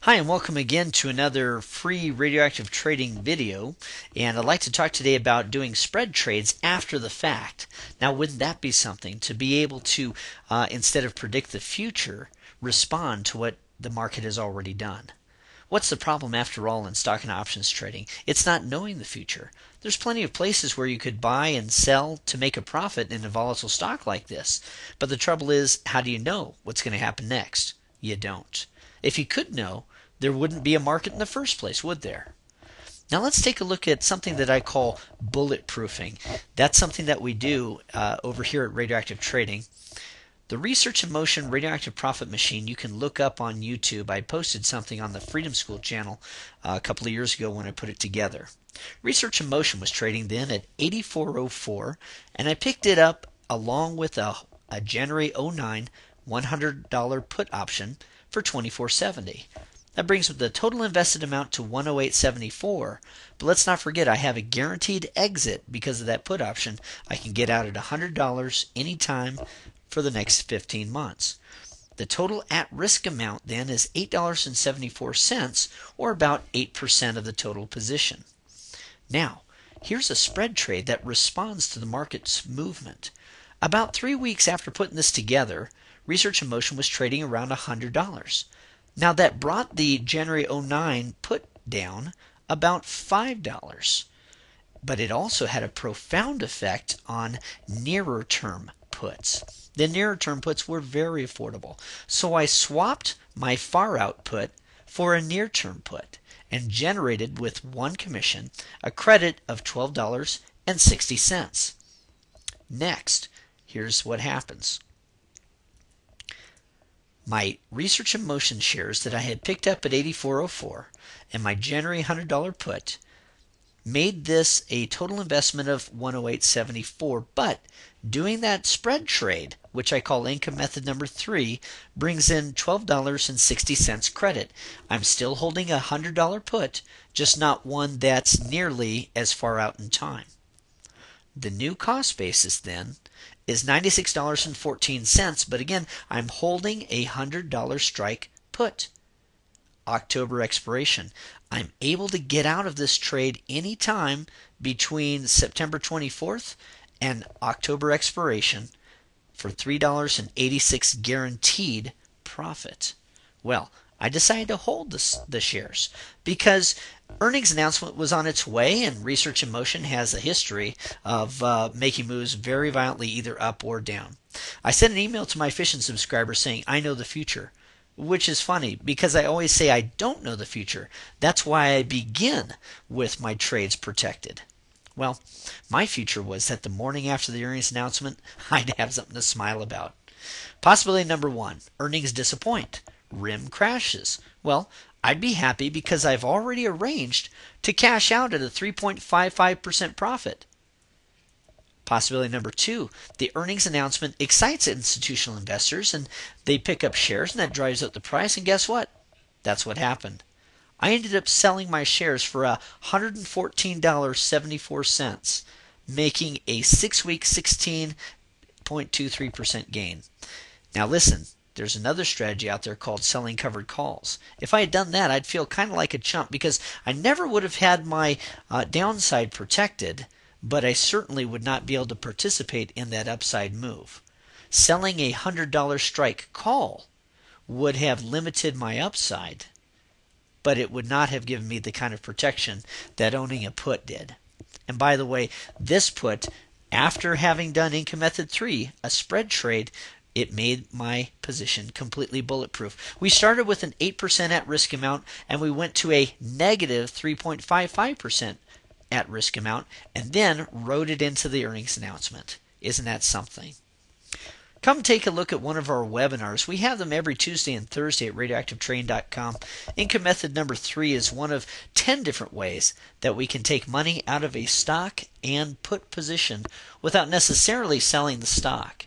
Hi, and welcome again to another free radioactive trading video. And I'd like to talk today about doing spread trades after the fact. Now, wouldn't that be something to be able to, instead of predict the future, respond to what the market has already done? What's the problem after all in stock and options trading? It's not knowing the future. There's plenty of places where you could buy and sell to make a profit in a volatile stock like this. But the trouble is, how do you know what's going to happen next? You don't. If you could know, there wouldn't be a market in the first place, would there? Now let's take a look at something that I call bulletproofing. That's something that we do over here at Radioactive Trading. The Research in Motion Radioactive Profit Machine you can look up on YouTube. I posted something on the Freedom School channel a couple of years ago when I put it together. Research in Motion was trading then at 84.04, and I picked it up along with a January 09 $100 put option for $24.70. That brings the total invested amount to $108.74. But let's not forget I have a guaranteed exit because of that put option. I can get out at $100 anytime for the next 15 months. The total at-risk amount then is $8.74, or about 8% of the total position. Now, here's a spread trade that responds to the market's movement. About 3 weeks after putting this together, Research in Motion was trading around $100. Now that brought the January 09 put down about $5. But it also had a profound effect on nearer term puts. The nearer term puts were very affordable. So I swapped my far out put for a near term put and generated with one commission a credit of $12.60. Next, here's what happens. My Research in Motion shares that I had picked up at 84.04 and my January $100 put made this a total investment of $108.74. But doing that spread trade, which I call income method number 3, brings in $12.60 credit. I'm still holding a $100 put, just not one that's nearly as far out in time. The new cost basis then is $96.14, but again, I'm holding a $100 strike put. October expiration. I'm able to get out of this trade anytime between September 24th and October expiration for $3.86 guaranteed profit. Well, I decided to hold the shares because earnings announcement was on its way, and Research in Motion has a history of making moves very violently either up or down. I sent an email to my efficient subscribers saying I know the future, which is funny because I always say I don't know the future. That's why I begin with my trades protected. Well, my future was that the morning after the earnings announcement, I'd have something to smile about. Possibility number 1, earnings disappoint. RIM crashes. Well, I'd be happy because I've already arranged to cash out at a 3.55% profit. Possibility number 2, the earnings announcement excites institutional investors and they pick up shares and that drives up the price, and guess what? That's what happened. I ended up selling my shares for $114.74, making a 6-week 16.23% gain. Now listen, there's another strategy out there called selling covered calls. If I had done that, I'd feel kind of like a chump because I never would have had my downside protected, but I certainly would not be able to participate in that upside move. Selling a $100 strike call would have limited my upside, but it would not have given me the kind of protection that owning a put did. And by the way, this put, after having done income method 3, a spread trade, it made my position completely bulletproof. We started with an 8% at-risk amount, and we went to a negative 3.55% at-risk amount, and then rode it into the earnings announcement. Isn't that something? Come take a look at one of our webinars. We have them every Tuesday and Thursday at radioactivetrain.com. Income method number 3 is one of 10 different ways that we can take money out of a stock and put position without necessarily selling the stock.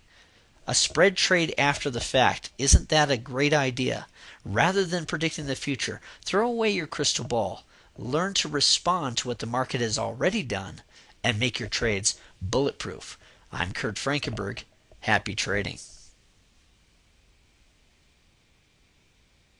A spread trade after the fact, isn't that a great idea? Rather than predicting the future, throw away your crystal ball. Learn to respond to what the market has already done and make your trades bulletproof. I'm Kurt Frankenberg. Happy trading.